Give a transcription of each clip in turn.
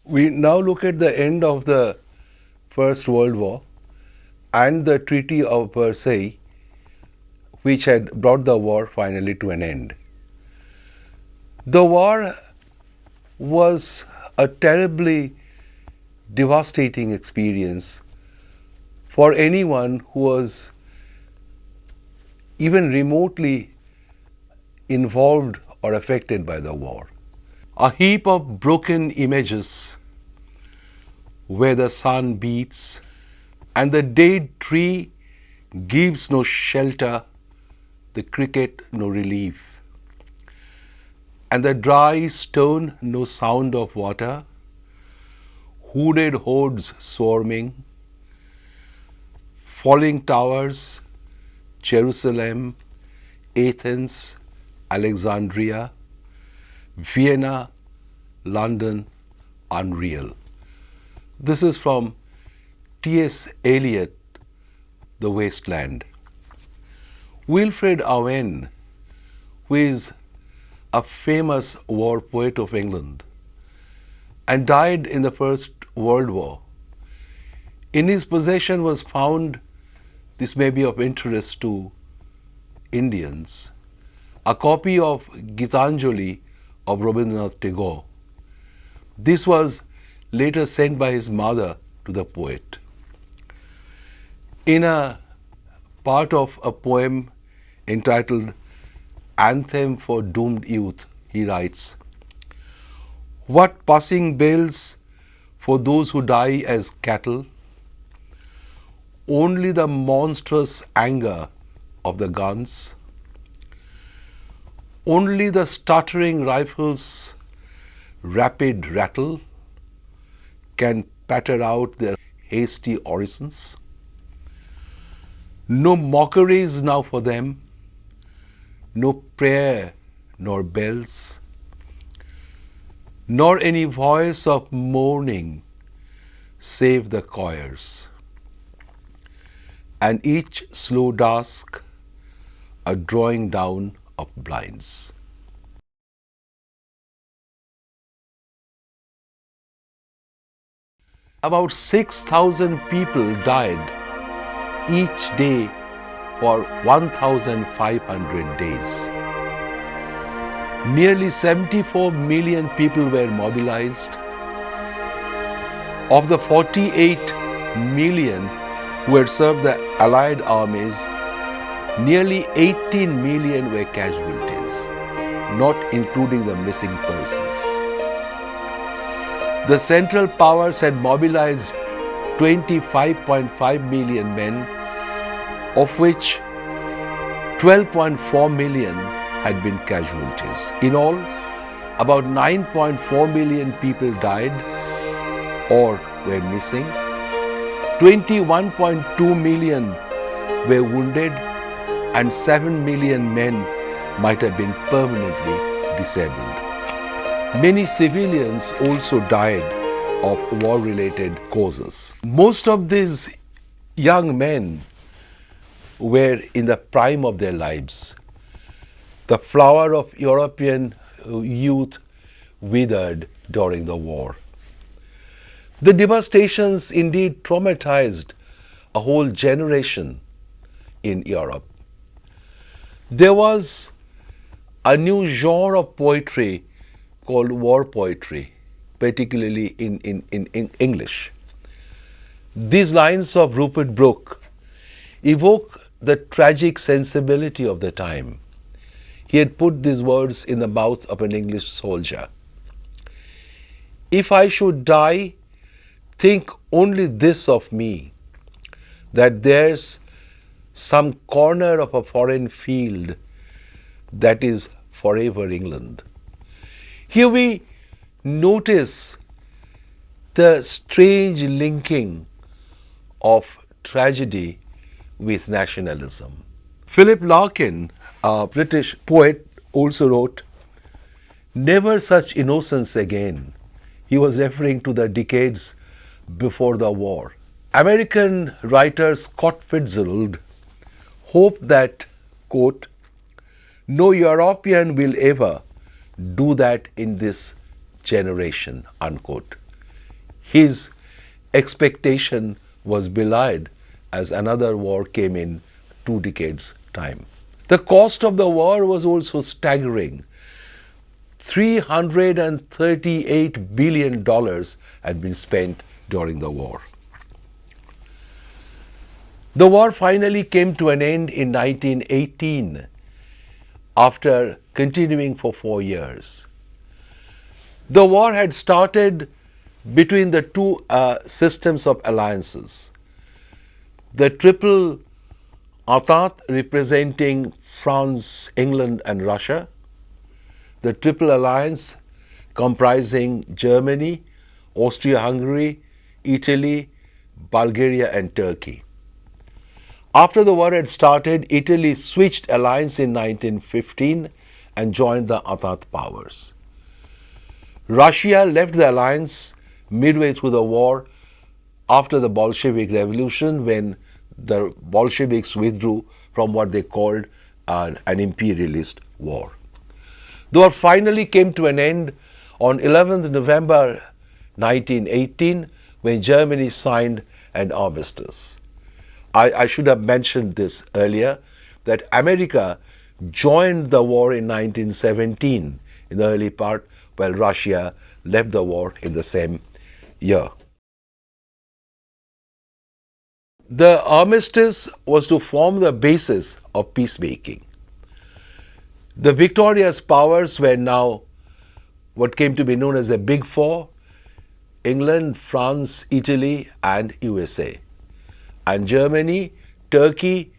We now look at the end of the First World War and the Treaty of Versailles, which had brought the war finally to an end. The war was a terribly devastating experience for anyone who was even remotely involved or affected by the war. A heap of broken images where the sun beats and the dead tree gives no shelter, the cricket no relief, and the dry stone no sound of water, hooded hordes swarming, falling towers, Jerusalem, Athens, Alexandria, Vienna, London, unreal. This is from T.S. Eliot, The Wasteland. Wilfred Owen, who is a famous war poet of England and died in the First World War, in his possession was found, this may be of interest to Indians, a copy of Gitanjali of Rabindranath Tagore. This was later sent by his mother to the poet. In a part of a poem entitled Anthem for Doomed Youth, he writes, "What passing bells for those who die as cattle? Only the monstrous anger of the guns. Only the stuttering rifles' rapid rattle can patter out their hasty orisons. No mockeries now for them, no prayer nor bells, nor any voice of mourning save the choirs. And each slow dusk a drawing down of blinds." About 6,000 people died each day for 1,500 days. Nearly 74 million people were mobilized. Of the 48 million who had served the Allied armies, nearly 18 million were casualties, not including the missing persons. The Central Powers had mobilized 25.5 million men, of which 12.4 million had been casualties. In all, about 9.4 million people died or were missing. 21.2 million were wounded, and 7 million men might have been permanently disabled. Many civilians also died of war-related causes. Most of these young men were in the prime of their lives. The flower of European youth withered during the war. The devastations indeed traumatized a whole generation in Europe. There was a new genre of poetry called war poetry, particularly in English. These lines of Rupert Brooke evoke the tragic sensibility of the time. He had put these words in the mouth of an English soldier. "If I should die, think only this of me, that there's some corner of a foreign field that is forever England." Here we notice the strange linking of tragedy with nationalism. Philip Larkin, a British poet, also wrote, "Never such innocence again." He was referring to the decades before the war. American writer Scott Fitzgerald hoped that, quote, "no European will ever do that in this generation," unquote. his expectation was belied as another war came in 2 decades' time. The cost of the war was also staggering. $338 billion had been spent during the war. The war finally came to an end in 1918 after continuing for 4 years. The war had started between the two systems of alliances. The Triple Entente representing France, England and Russia. The Triple Alliance comprising Germany, Austria-Hungary, Italy, Bulgaria and Turkey. After the war had started, Italy switched alliance in 1915 and joined the Entente powers. Russia left the alliance midway through the war after the Bolshevik Revolution, when the Bolsheviks withdrew from what they called an imperialist war. The war finally came to an end on 11th November 1918 when Germany signed an armistice. I should have mentioned this earlier, that America joined the war in 1917 in the early part, while Russia left the war in the same year. The armistice was to form the basis of peacemaking. The victorious powers were now what came to be known as the Big Four: England, France, Italy and USA. And Germany, Turkey,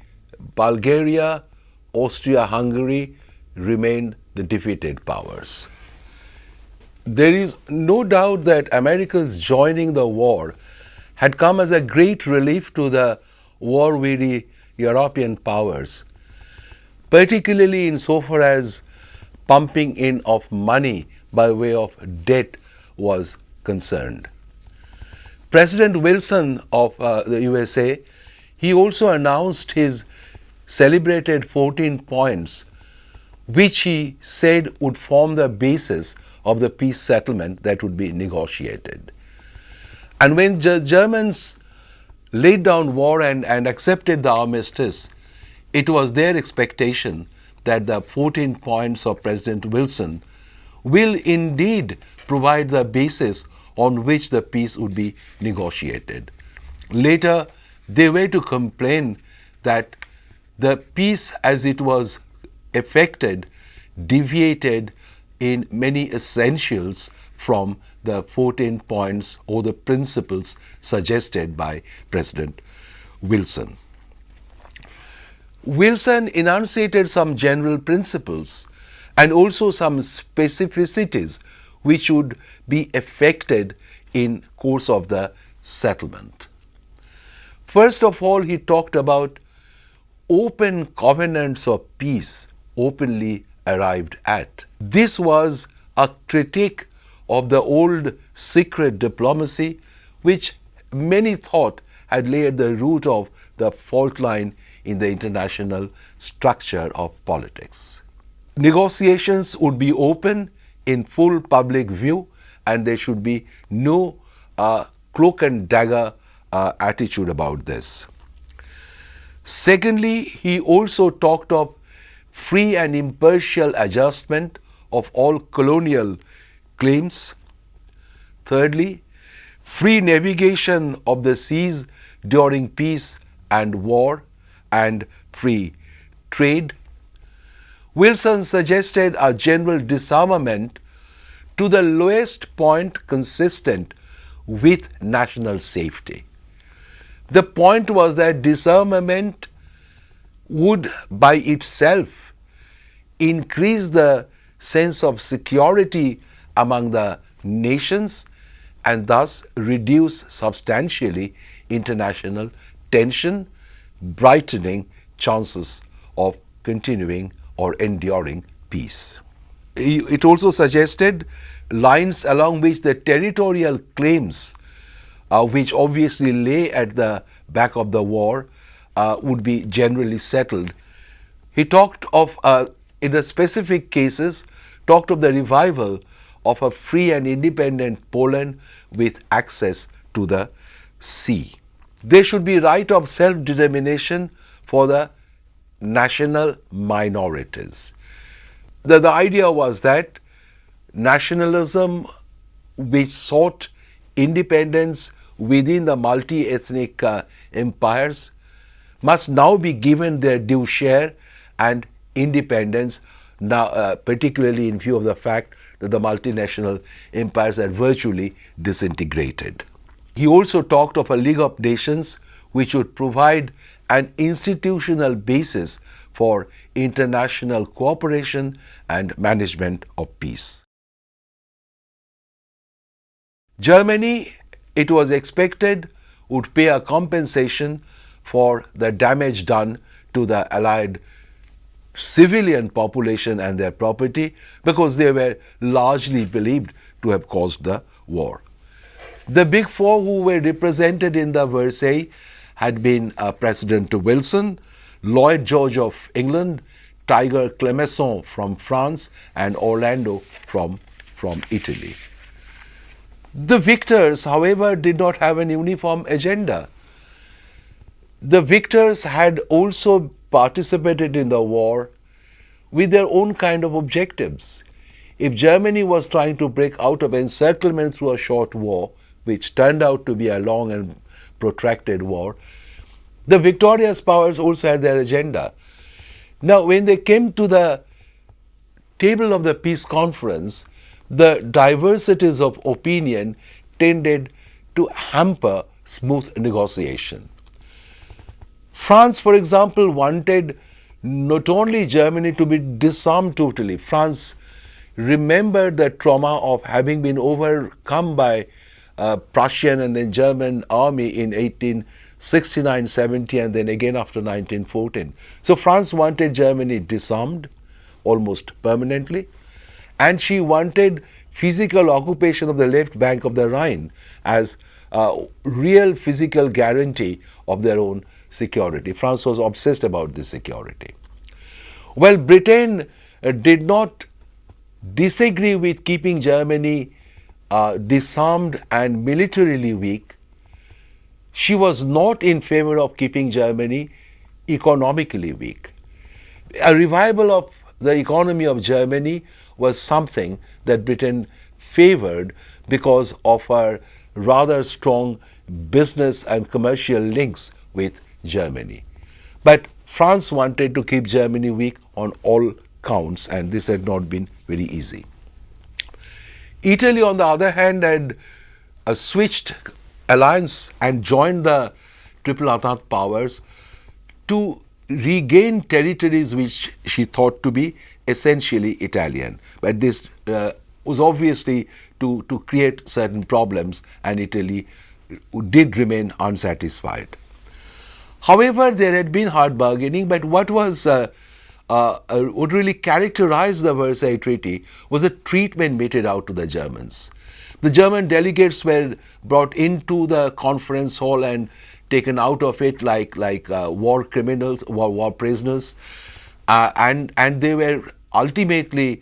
Bulgaria, Austria-Hungary remained the defeated powers. There is no doubt that America's joining the war had come as a great relief to the war-weary European powers, particularly insofar as pumping in of money by way of debt was concerned. President Wilson of the USA, he also announced his celebrated 14 points, which he said would form the basis of the peace settlement that would be negotiated. And when Germans laid down war and accepted the armistice, it was their expectation that the 14 points of President Wilson will indeed provide the basis on which the peace would be negotiated. Later, they were to complain that the peace as it was effected deviated in many essentials from the 14 points or the principles suggested by President Wilson. Wilson enunciated some general principles and also some specificities which would be effected in course of the settlement. First of all, he talked about open covenants of peace openly arrived at. This was a critique of the old secret diplomacy which many thought had laid the root of the fault line in the international structure of politics. Negotiations would be open in full public view, and there should be no cloak and dagger attitude about this. Secondly, he also talked of free and impartial adjustment of all colonial claims. Thirdly, free navigation of the seas during peace and war, and free trade. Wilson suggested a general disarmament to the lowest point consistent with national safety. The point was that disarmament would by itself increase the sense of security among the nations and thus reduce substantially international tension, brightening chances of continuing or enduring peace. It also suggested lines along which the territorial claims, which obviously lay at the back of the war, would be generally settled. He talked of, in the specific cases, talked of the revival of a free and independent Poland with access to the sea. There should be right of self-determination for the national minorities. The idea was that nationalism which sought independence within the multi-ethnic empires must now be given their due share and independence, now particularly in view of the fact that the multinational empires are virtually disintegrated. He also talked of a League of Nations which would provide an institutional basis for international cooperation and management of peace. Germany, it was expected, would pay a compensation for the damage done to the Allied civilian population and their property because they were largely believed to have caused the war. The Big Four who were represented in the Versailles had been President Wilson, Lloyd George of England, Tiger Clemenceau from France, and Orlando from Italy. The victors, however, did not have an uniform agenda. The victors had also participated in the war with their own kind of objectives. If Germany was trying to break out of encirclement through a short war, which turned out to be a long and protracted war, the victorious powers also had their agenda. Now, when they came to the table of the peace conference, the diversities of opinion tended to hamper smooth negotiation. France, for example, wanted not only Germany to be disarmed totally. France remembered the trauma of having been overcome by Prussian and then German army in 1869-70 and then again after 1914. So France wanted Germany disarmed almost permanently, and she wanted physical occupation of the left bank of the Rhine as a real physical guarantee of their own security. France was obsessed about this security. Well, Britain did not disagree with keeping Germany disarmed and militarily weak. She was not in favor of keeping Germany economically weak. A revival of the economy of Germany was something that Britain favored because of her rather strong business and commercial links with Germany. But France wanted to keep Germany weak on all counts, and this had not been very easy. Italy, on the other hand, had switched alliance and joined the Triple Entente powers to regain territories which she thought to be essentially Italian. But this was obviously to create certain problems, and Italy did remain unsatisfied. However, there had been hard bargaining, but what really characterized the Versailles Treaty was the treatment meted out to the Germans. The German delegates were brought into the conference hall and taken out of it like war criminals, war prisoners, and they were ultimately,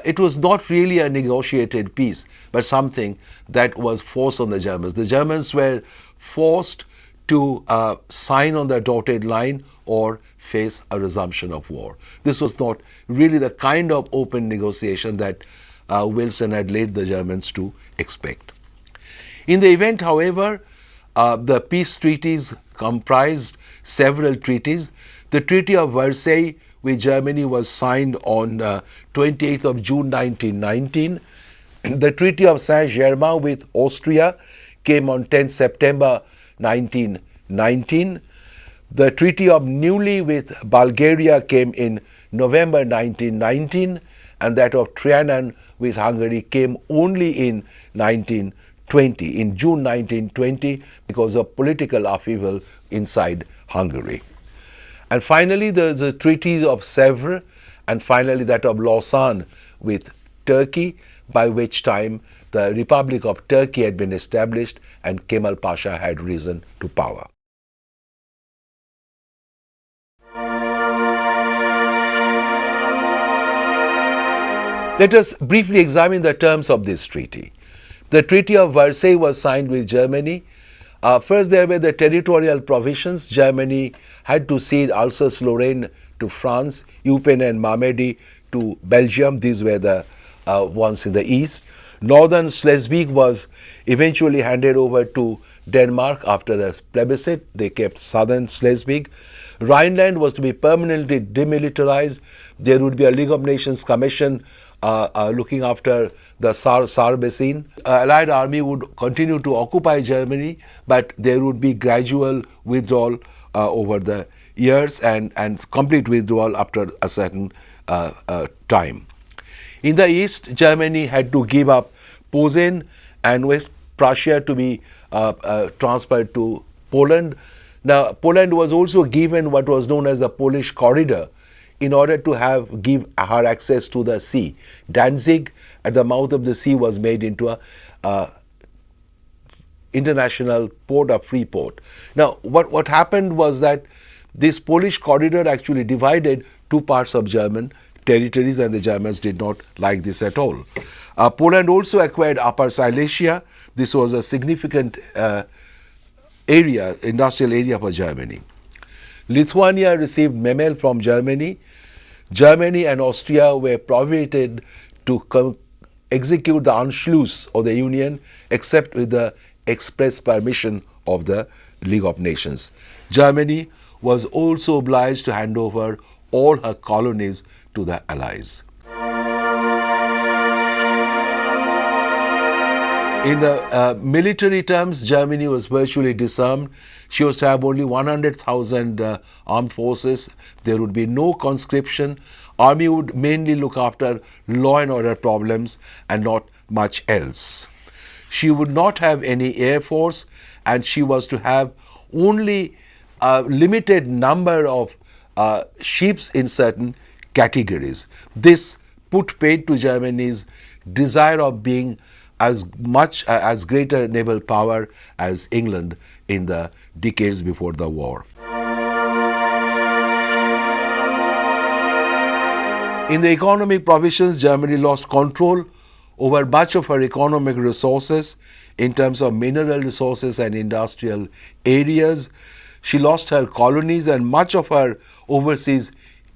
it was not really a negotiated peace, but something that was forced on the Germans. The Germans were forced to sign on the dotted line or face a resumption of war. This was not really the kind of open negotiation that Wilson had led the Germans to expect. In the event, however, the peace treaties comprised several treaties. The Treaty of Versailles with Germany was signed on 28th of June 1919. The Treaty of Saint-Germain with Austria came on 10th September 1919. The Treaty of Neuilly with Bulgaria came in November 1919, and that of Trianon with Hungary came only in 1920, in June 1920, because of political upheaval inside Hungary. And finally, the treaties of Sèvres, and finally that of Lausanne with Turkey, by which time the Republic of Turkey had been established and Kemal Pasha had risen to power. Let us briefly examine the terms of this treaty. The Treaty of Versailles was signed with Germany. First, there were the territorial provisions. Germany had to cede Alsace-Lorraine to France, Eupen and Normandy to Belgium. These were the ones in the east. Northern Schleswig was eventually handed over to Denmark after a plebiscite. They kept southern Schleswig. Rhineland was to be permanently demilitarized. There would be a League of Nations Commission looking after the Saar Basin. Allied army would continue to occupy Germany, but there would be gradual withdrawal over the years and complete withdrawal after a certain time. In the east, Germany had to give up Posen and West Prussia to be transferred to Poland. Now, Poland was also given what was known as the Polish Corridor in order to give her access to the sea. Danzig at the mouth of the sea was made into a international port, a free port. Now, what happened was that this Polish corridor actually divided two parts of German territories, and the Germans did not like this at all. Poland also acquired Upper Silesia. This was a significant industrial area for Germany. Lithuania received Memel from Germany. Germany and Austria were prohibited to execute the Anschluss of the Union except with the express permission of the League of Nations. Germany was also obliged to hand over all her colonies to the Allies. In the military terms, Germany was virtually disarmed. She was to have only 100,000 armed forces. There would be no conscription. Army would mainly look after law and order problems and not much else. She would not have any air force, and she was to have only a limited number of ships in certain categories. This put paid to Germany's desire of being as great a naval power as England in the decades before the war. In the economic provisions, Germany lost control over much of her economic resources in terms of mineral resources and industrial areas. She lost her colonies and much of her overseas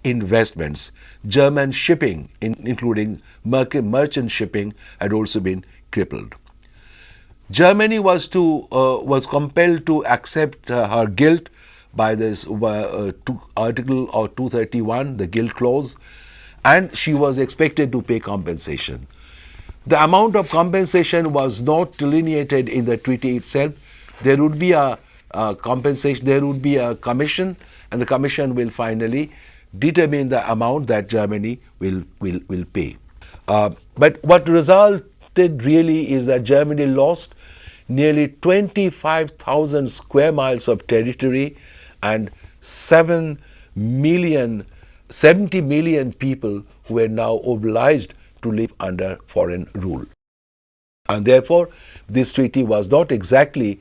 investments. German shipping, including merchant shipping, had also been crippled. Germany was compelled to accept her guilt by this Article 231, the guilt clause, and she was expected to pay compensation. The amount of compensation was not delineated in the treaty itself. There would be a compensation, there would be a commission, and the commission will finally determine the amount that Germany will pay. But what resulted really is that Germany lost nearly 25,000 square miles of territory and 70 million people who were now obliged to live under foreign rule. And therefore, this treaty was not exactly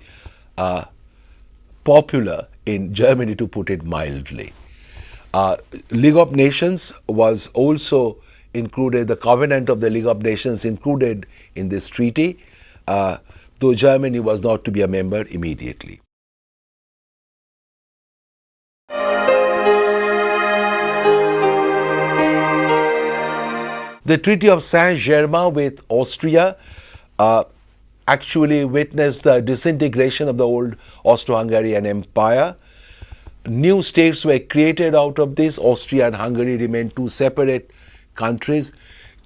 popular in Germany, to put it mildly. League of Nations was also included, the covenant of the League of Nations included in this treaty, though Germany was not to be a member immediately. The Treaty of Saint-Germain with Austria actually witnessed the disintegration of the old Austro-Hungarian Empire. New states were created out of this. Austria and Hungary remained two separate countries.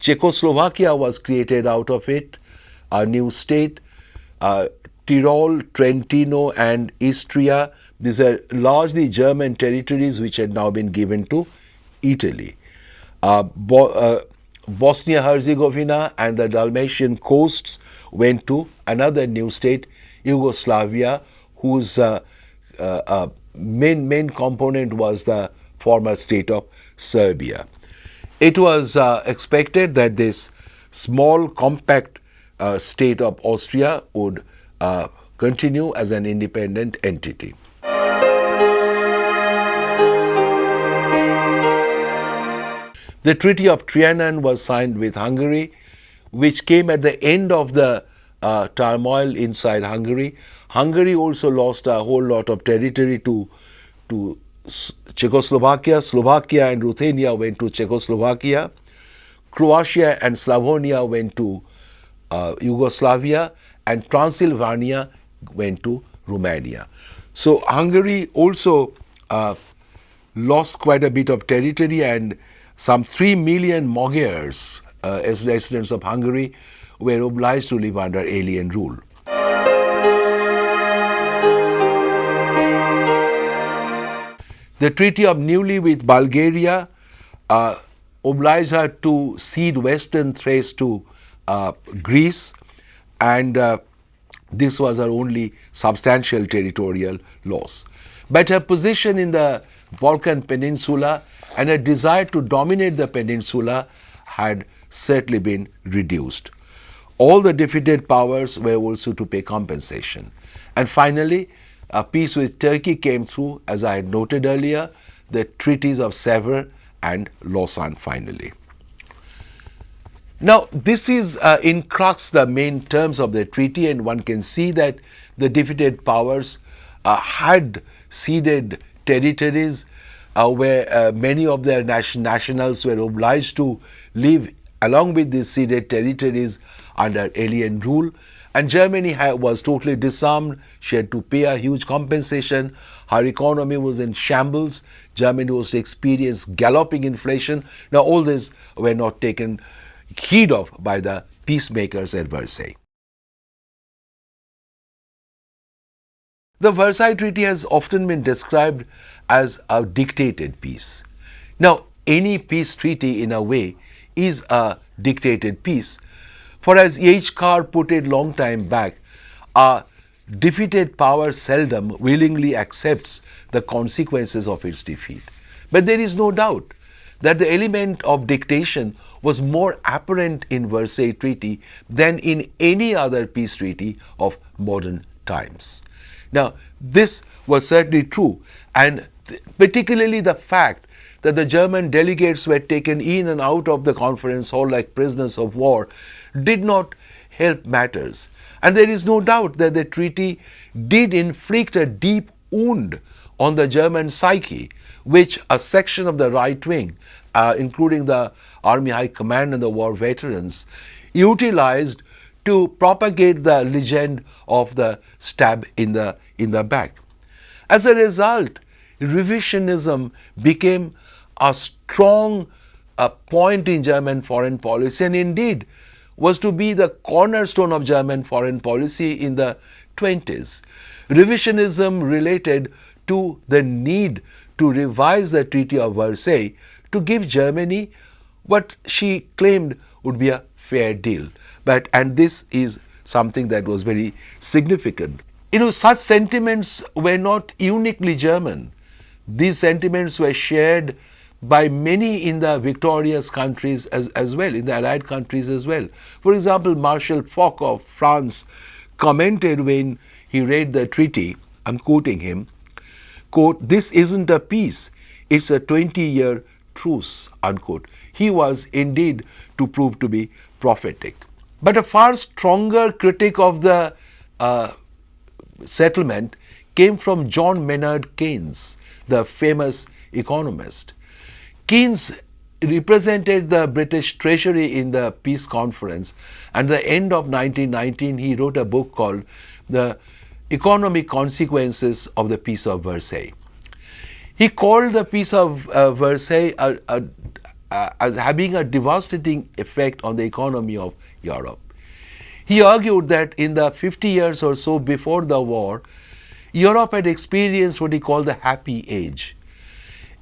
Czechoslovakia was created out of it, a new state. Tyrol, Trentino and Istria, these are largely German territories which had now been given to Italy. Bosnia-Herzegovina and the Dalmatian coasts went to another new state, Yugoslavia, whose main component was the former state of Serbia. It was expected that this small compact state of Austria would continue as an independent entity. The Treaty of Trianon was signed with Hungary, which came at the end of the turmoil inside Hungary. Hungary also lost a whole lot of territory to Czechoslovakia. Slovakia and Ruthenia went to Czechoslovakia. Croatia and Slavonia went to Yugoslavia, and Transylvania went to Romania. So Hungary also lost quite a bit of territory, and some 3 million Magyars, as residents of Hungary, were obliged to live under alien rule. The Treaty of Neuilly with Bulgaria obliged her to cede western Thrace to Greece, and this was her only substantial territorial loss. But her position in the Balkan Peninsula and her desire to dominate the peninsula had certainly been reduced. All the defeated powers were also to pay compensation. And finally, a peace with Turkey came through, as I had noted earlier, the treaties of Sèvres and Lausanne finally. Now, this is in crux the main terms of the treaty, and one can see that the defeated powers had ceded territories where many of their nationals were obliged to live along with these ceded territories under alien rule. And Germany was totally disarmed. She had to pay a huge compensation. Her economy was in shambles. Germany was to experience galloping inflation. Now, all this were not taken heed of by the peacemakers at Versailles. The Versailles Treaty has often been described as a dictated peace. Now, any peace treaty in a way is a dictated peace. For as H. Carr put it long time back, a defeated power seldom willingly accepts the consequences of its defeat. But there is no doubt that the element of dictation was more apparent in Versailles Treaty than in any other peace treaty of modern times. Now, this was certainly true, and particularly the fact that the German delegates were taken in and out of the conference hall like prisoners of war did not help matters. And there is no doubt that the treaty did inflict a deep wound on the German psyche, which a section of the right wing, including the Army High Command and the war veterans, utilized to propagate the legend of the stab in the back. As a result, revisionism became a strong point in German foreign policy, and indeed was to be the cornerstone of German foreign policy in the 20s. Revisionism related to the need to revise the Treaty of Versailles to give Germany what she claimed would be a fair deal. And this is something that was very significant. Such sentiments were not uniquely German. These sentiments were shared by many in the victorious countries as well, in the Allied countries as well. For example, Marshal Foch of France commented when he read the treaty, I'm quoting him, quote, "This isn't a peace, it's a 20-year truce," unquote. He was indeed to prove to be prophetic. But a far stronger critic of the settlement came from John Maynard Keynes, the famous economist. Keynes represented the British Treasury in the peace conference, and at the end of 1919 he wrote a book called The Economic Consequences of the Peace of Versailles. He called the Peace of Versailles as having a devastating effect on the economy of Europe. He argued that in the 50 years or so before the war, Europe had experienced what he called the happy age.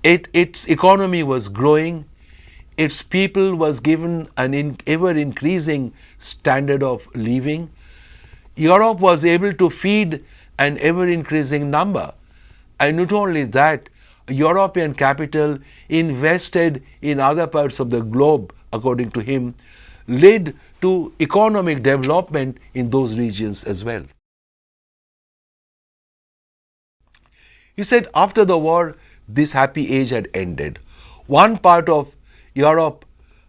Its economy was growing, its people was given an ever-increasing standard of living. Europe was able to feed an ever-increasing number. And not only that, European capital invested in other parts of the globe, according to him, led to economic development in those regions as well. He said after the war, this happy age had ended. One part of Europe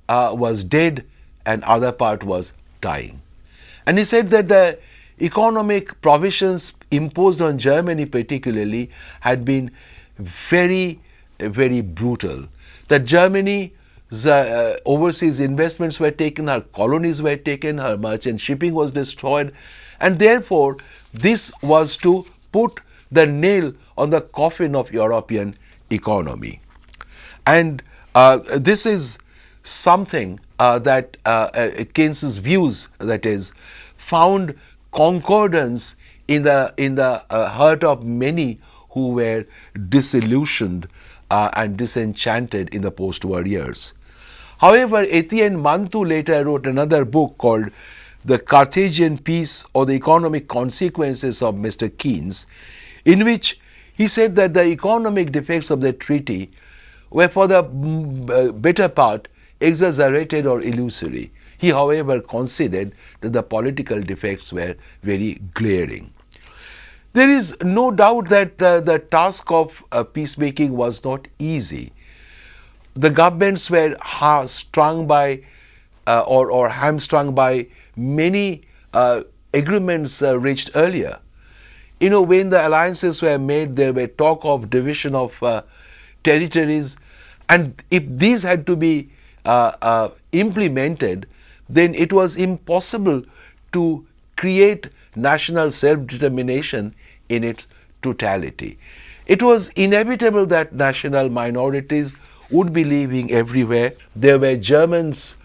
was dead and other part was dying. And he said that the economic provisions imposed on Germany particularly had been very, very brutal. That Germany's overseas investments were taken, her colonies were taken, her merchant shipping was destroyed, and therefore this was to put the nail on the coffin of European economy. And this is something that Keynes's views, that is, found concordance in the heart of many who were disillusioned and disenchanted in the post-war years. However, Etienne Mantoux later wrote another book called The Carthaginian Peace or the Economic Consequences of Mr. Keynes, in which he said that the economic defects of the treaty were for the better part exaggerated or illusory. He, however, considered that the political defects were very glaring. There is no doubt that the task of peacemaking was not easy. The governments were strung by or hamstrung by many agreements reached earlier. You know, when the alliances were made, there were talk of division of territories, and if these had to be implemented, then it was impossible to create national self-determination in its totality. It was inevitable that national minorities would be living everywhere. There were Germans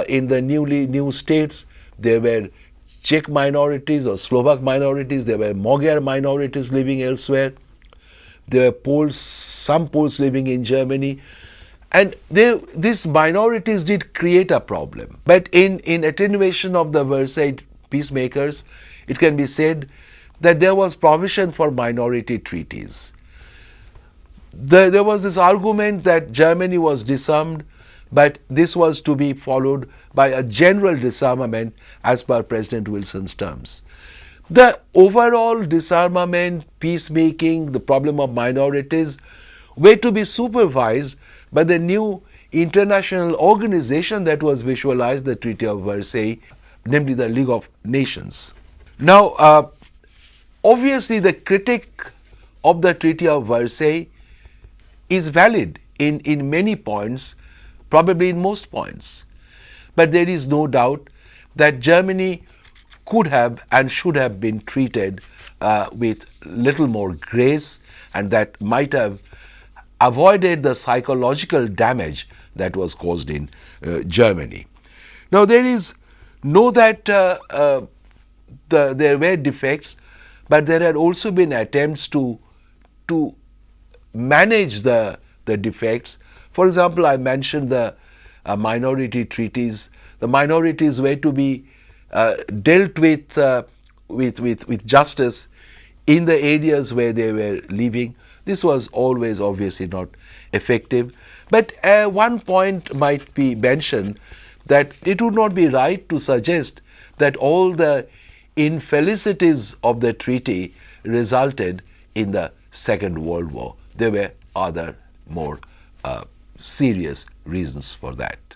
in the new states, there were Czech minorities or Slovak minorities, there were Magyar minorities living elsewhere, there were Poles, some Poles living in Germany, and these minorities did create a problem. But in attenuation of the Versailles peacemakers, it can be said that there was provision for minority treaties. There was this argument that Germany was disarmed, but this was to be followed by a general disarmament as per President Wilson's terms. The overall disarmament, peacemaking, the problem of minorities were to be supervised by the new international organization that was visualized, the Treaty of Versailles, namely the League of Nations. Now, obviously the critique of the Treaty of Versailles is valid in many points, probably in most points. But there is no doubt that Germany could have and should have been treated with little more grace, and that might have avoided the psychological damage that was caused in Germany. Now, there is no that there were defects, but there had also been attempts to manage the defects. For example, I mentioned the minority treaties. The minorities were to be dealt with justice in the areas where they were living. This was always obviously not effective. But one point might be mentioned, that it would not be right to suggest that all the infelicities of the treaty resulted in the Second World War. There were other more serious reasons for that.